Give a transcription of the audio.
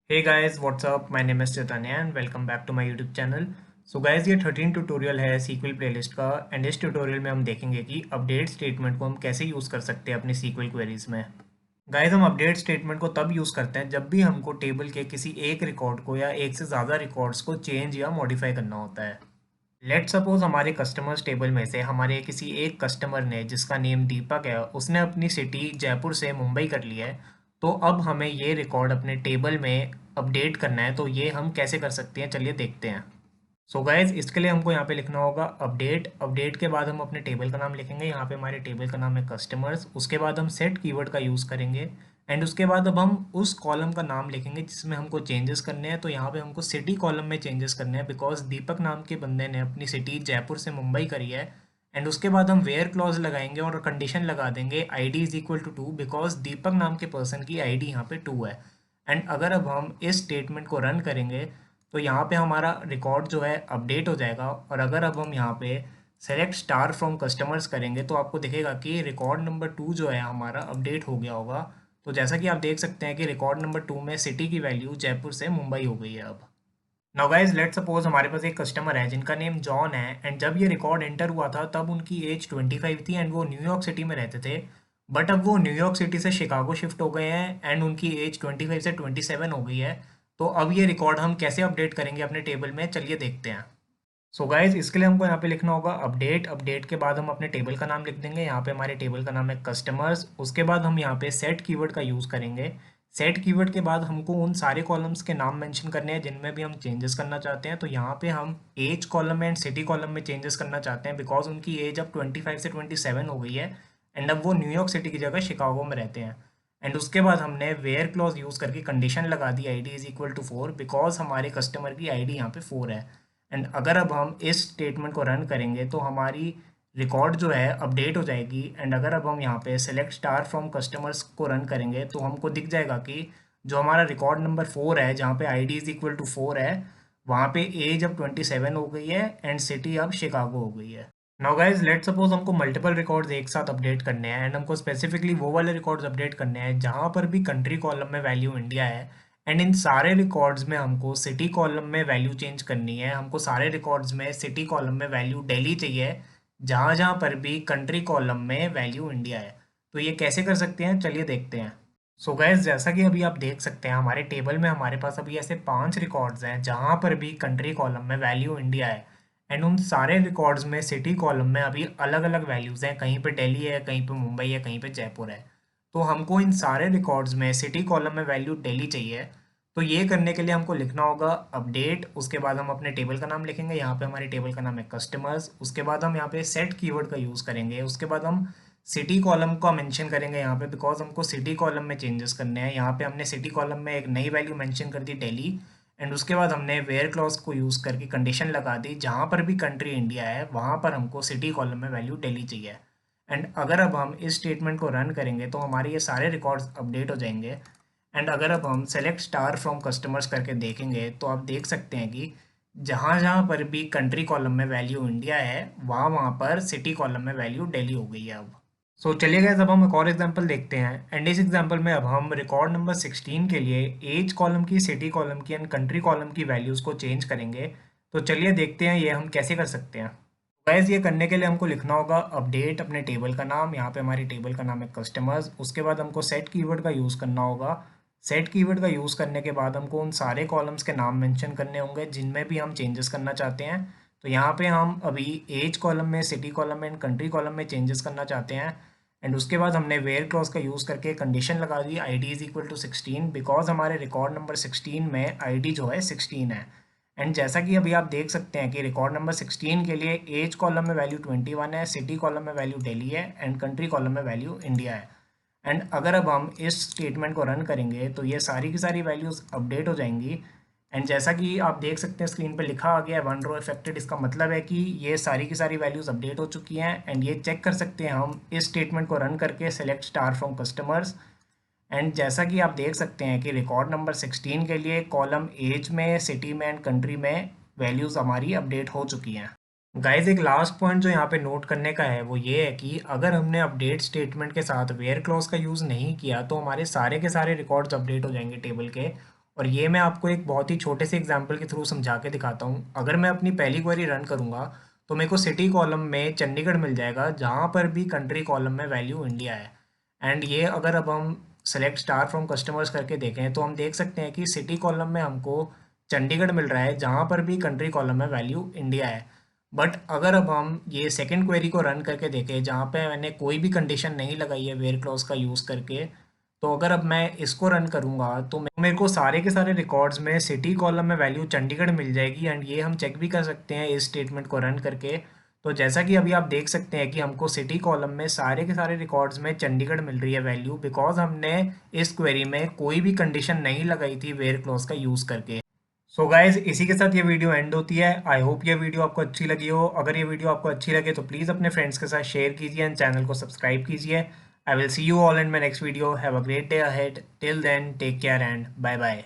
Hey guys what's up, my name is Chaitanya and welcome back to my YouTube channel. So guys, ये 13 tutorial है SQL playlist का and इस tutorial में हम देखेंगे कि अपडेट स्टेटमेंट को हम कैसे यूज़ कर सकते हैं अपनी सीक्वल क्वेरीज में। गाइस, हम अपडेट स्टेटमेंट को तब यूज़ करते हैं जब भी हमको टेबल के किसी एक रिकॉर्ड को या एक से ज़्यादा रिकॉर्ड्स को चेंज या मॉडिफाई करना होता है। लेट सपोज हमारे कस्टमर्स टेबल में से हमारे किसी एक कस्टमर ने, जिसका नेम दीपक है, उसने अपनी सिटी जयपुर से मुंबई कर लिया है। तो अब हमें ये रिकॉर्ड अपने टेबल में अपडेट करना है, तो ये हम कैसे कर सकते हैं, चलिए देखते हैं। सो गाइज, इसके लिए हमको यहाँ पे लिखना होगा अपडेट। अपडेट के बाद हम अपने टेबल का नाम लिखेंगे। यहाँ पे हमारे टेबल का नाम है कस्टमर्स। उसके बाद हम सेट कीवर्ड का यूज़ करेंगे एंड उसके बाद अब हम उस कॉलम का नाम लिखेंगे जिसमें हमको चेंजेस करने हैं। तो यहाँ पे हमको सिटी कॉलम में चेंजेस करने हैं बिकॉज दीपक नाम के बंदे ने अपनी सिटी जयपुर से मुंबई करी है। एंड उसके बाद हम वेयर क्लॉज लगाएंगे और कंडीशन लगा देंगे ID is equal to 2 because Deepak नाम के पर्सन की ID यहाँ पे 2 है। एंड अगर अब हम इस स्टेटमेंट को रन करेंगे तो यहाँ पे हमारा रिकॉर्ड जो है अपडेट हो जाएगा। और अगर अब हम यहाँ पे सेलेक्ट स्टार फ्रॉम कस्टमर्स करेंगे तो आपको दिखेगा कि रिकॉर्ड नंबर 2 जो है हमारा अपडेट हो गया होगा। तो जैसा कि आप देख सकते हैं कि रिकॉर्ड नंबर 2 में सिटी की वैल्यू जयपुर से मुंबई हो गई है अब। नाउ गाइज, लेट सपोज हमारे पास एक कस्टमर है जिनका नेम जॉन है एंड जब ये रिकॉर्ड एंटर हुआ था तब उनकी एज 25 थी एंड वो न्यूयॉर्क सिटी में रहते थे। बट अब वो न्यूयॉर्क सिटी से शिकागो शिफ्ट हो गए हैं एंड उनकी एज 25 से 27 हो गई है। तो अब ये रिकॉर्ड हम कैसे अपडेट करेंगे अपने टेबल में, चलिए देखते हैं। सो गाइज, इसके लिए हमको यहाँ पे लिखना होगा अपडेट। अपडेट के बाद हम अपने टेबल का नाम लिख देंगे। यहाँ पे हमारे टेबल का नाम है कस्टमर्स। उसके बाद हम यहाँ पे सेट कीवर्ड का यूज़ करेंगे। सेट कीवर्ड के बाद हमको उन सारे कॉलम्स के नाम मेंशन करने हैं जिनमें भी हम चेंजेस करना चाहते हैं। तो यहाँ पे हम एज कॉलम में एंड सिटी कॉलम में चेंजेस करना चाहते हैं बिकॉज उनकी एज अब 25 से 27 हो गई है एंड अब वो न्यूयॉर्क सिटी की जगह शिकागो में रहते हैं। एंड उसके बाद हमने वेयर क्लॉज यूज़ करके कंडीशन लगा दी ID is equal to 4 because हमारे कस्टमर की ID यहाँ पे 4 है। एंड अगर अब हम इस स्टेटमेंट को रन करेंगे तो हमारी रिकॉर्ड जो है अपडेट हो जाएगी। एंड अगर अब हम यहाँ पे सेलेक्ट स्टार फ्रॉम कस्टमर्स को रन करेंगे तो हमको दिख जाएगा कि जो हमारा रिकॉर्ड नंबर 4 है, जहाँ पे ID इज इक्वल टू 4 है, वहाँ पे एज अब 27 हो गई है एंड सिटी अब शिकागो हो गई है। नाउ गाइज, लेट सपोज हमको मल्टीपल रिकॉर्ड्स एक साथ अपडेट करने हैं एंड हमको स्पेसिफिकली वो वाले रिकॉर्ड्स अपडेट करने हैं जहाँ पर भी कंट्री कॉलम में वैल्यू इंडिया है। एंड इन सारे रिकॉर्ड्स में हमको सिटी कॉलम में वैल्यू चेंज करनी है। हमको सारे रिकॉर्ड्स में सिटी कॉलम में वैल्यू दिल्ली चाहिए, जहाँ जहाँ पर भी कंट्री कॉलम में वैल्यू इंडिया है। तो ये कैसे कर सकते हैं, चलिए देखते हैं। सो गैस, जैसा कि अभी आप देख सकते हैं हमारे टेबल में हमारे पास अभी ऐसे 5 रिकॉर्ड्स हैं जहाँ पर भी कंट्री कॉलम में वैल्यू इंडिया है। एंड उन सारे रिकॉर्ड्स में सिटी कॉलम में अभी अलग अलग वैल्यूज़ हैं, कहीं पे दिल्ली है, कहीं पे मुंबई है, कहीं पे जयपुर है। तो हमको इन सारे रिकॉर्ड्स में सिटी कॉलम में वैल्यू दिल्ली चाहिए। तो ये करने के लिए हमको लिखना होगा अपडेट। उसके बाद हम अपने टेबल का नाम लिखेंगे। यहाँ पे हमारे टेबल का नाम है कस्टमर्स। उसके बाद हम यहाँ पे सेट कीवर्ड का यूज़ करेंगे। उसके बाद हम सिटी कॉलम का मेंशन करेंगे यहाँ पे बिकॉज हमको सिटी कॉलम में चेंजेस करने हैं। यहाँ पे हमने सिटी कॉलम में एक नई वैल्यू मेंशन कर दी दिल्ली। एंड उसके बाद हमने वेयर क्लॉज को यूज़ करके कंडीशन लगा दी, जहाँ पर भी कंट्री इंडिया है वहाँ पर हमको सिटी कॉलम में वैल्यू दिल्ली चाहिए। एंड अगर अब हम इस स्टेटमेंट को रन करेंगे तो हमारे ये सारे रिकॉर्ड्स अपडेट हो जाएंगे। एंड अगर अब हम सेलेक्ट स्टार फ्रॉम कस्टमर्स करके देखेंगे तो आप देख सकते हैं कि जहाँ जहाँ पर भी कंट्री कॉलम में वैल्यू इंडिया है वहाँ वहाँ पर सिटी कॉलम में वैल्यू दिल्ली हो गई है अब। सो चलिए गाइस, अब हम एक और एग्जांपल देखते हैं एंड इस एग्जांपल में अब हम रिकॉर्ड नंबर 16 के लिए एज कॉलम की, सिटी कॉलम की एंड कंट्री कॉलम की वैल्यूज़ को चेंज करेंगे। तो चलिए देखते हैं ये हम कैसे कर सकते हैं। गाइस, ये करने के लिए हमको लिखना होगा अपडेट, अपने टेबल का नाम। यहाँ पे हमारी टेबल का नाम है कस्टमर्स। उसके बाद हमको सेट कीवर्ड का यूज़ करना होगा। सेट कीवर्ड का यूज़ करने के बाद हमको उन सारे कॉलम्स के नाम मेंशन करने होंगे जिनमें भी हम चेंजेस करना चाहते हैं। तो यहाँ पे हम अभी एज कॉलम में, सिटी कॉलम में एंड कंट्री कॉलम में चेंजेस करना चाहते हैं। एंड उसके बाद हमने वेयर क्लॉज का यूज़ करके कंडीशन लगा दी ID is equal to 16 because हमारे रिकॉर्ड नंबर 16 में ID जो है 16 है। एंड जैसा कि अभी आप देख सकते हैं कि रिकॉर्ड नंबर 16 के लिए एज कॉलम में वैल्यू 21 है, सिटी कॉलम में वैल्यू दिल्ली है एंड कंट्री कॉलम में वैल्यू इंडिया है। एंड अगर अब हम इस स्टेटमेंट को रन करेंगे तो ये सारी की सारी वैल्यूज़ अपडेट हो जाएंगी। एंड जैसा कि आप देख सकते हैं स्क्रीन पे लिखा आ गया है वन रो इफेक्टेड। इसका मतलब है कि ये सारी की सारी वैल्यूज़ अपडेट हो चुकी हैं। एंड ये चेक कर सकते हैं हम इस स्टेटमेंट को रन करके select star from customers. And जैसा कि आप देख सकते हैं कि रिकॉर्ड नंबर 16 के लिए कॉलम एज में, सिटी में एंड कंट्री में वैल्यूज़ हमारी अपडेट हो चुकी हैं। गाइस, एक लास्ट पॉइंट जो यहाँ पे नोट करने का है वो ये है कि अगर हमने अपडेट स्टेटमेंट के साथ वेयर क्लॉज का यूज़ नहीं किया तो हमारे सारे के सारे रिकॉर्ड्स अपडेट हो जाएंगे टेबल के। और ये मैं आपको एक बहुत ही छोटे से एग्जांपल के थ्रू समझा के दिखाता हूँ। अगर मैं अपनी पहली क्वेरी रन करूँगा तो मेरे को सिटी कॉलम में चंडीगढ़ मिल जाएगा, जहाँ पर भी कंट्री कॉलम में वैल्यू इंडिया है। एंड ये अगर अब हम सेलेक्ट स्टार फ्रॉम कस्टमर्स करके देखें तो हम देख सकते हैं कि सिटी कॉलम में हमको चंडीगढ़ मिल रहा है, जहाँ पर भी कंट्री कॉलम में वैल्यू इंडिया है। बट अगर अब हम ये सेकंड क्वेरी को रन करके देखें, जहाँ पे मैंने कोई भी कंडीशन नहीं लगाई है वेयर क्लॉज का यूज़ करके, तो अगर अब मैं इसको रन करूँगा तो मेरे को सारे के सारे रिकॉर्ड्स में सिटी कॉलम में वैल्यू चंडीगढ़ मिल जाएगी। एंड ये हम चेक भी कर सकते हैं इस स्टेटमेंट को रन करके। तो जैसा कि अभी आप देख सकते हैं कि हमको सिटी कॉलम में सारे के सारे रिकॉर्ड्स में चंडीगढ़ मिल रही है वैल्यू, बिकॉज हमने इस क्वेरी में कोई भी कंडीशन नहीं लगाई थी वेयर क्लॉज का यूज़ करके। सो गाइज, इसी के साथ ये वीडियो एंड होती है। आई होप ये वीडियो आपको अच्छी लगी हो। अगर ये वीडियो आपको अच्छी लगे तो प्लीज़ अपने फ्रेंड्स के साथ शेयर कीजिए एंड चैनल को सब्सक्राइब कीजिए। I will see you all in my next video. Have a great day ahead. Till then take care and bye bye.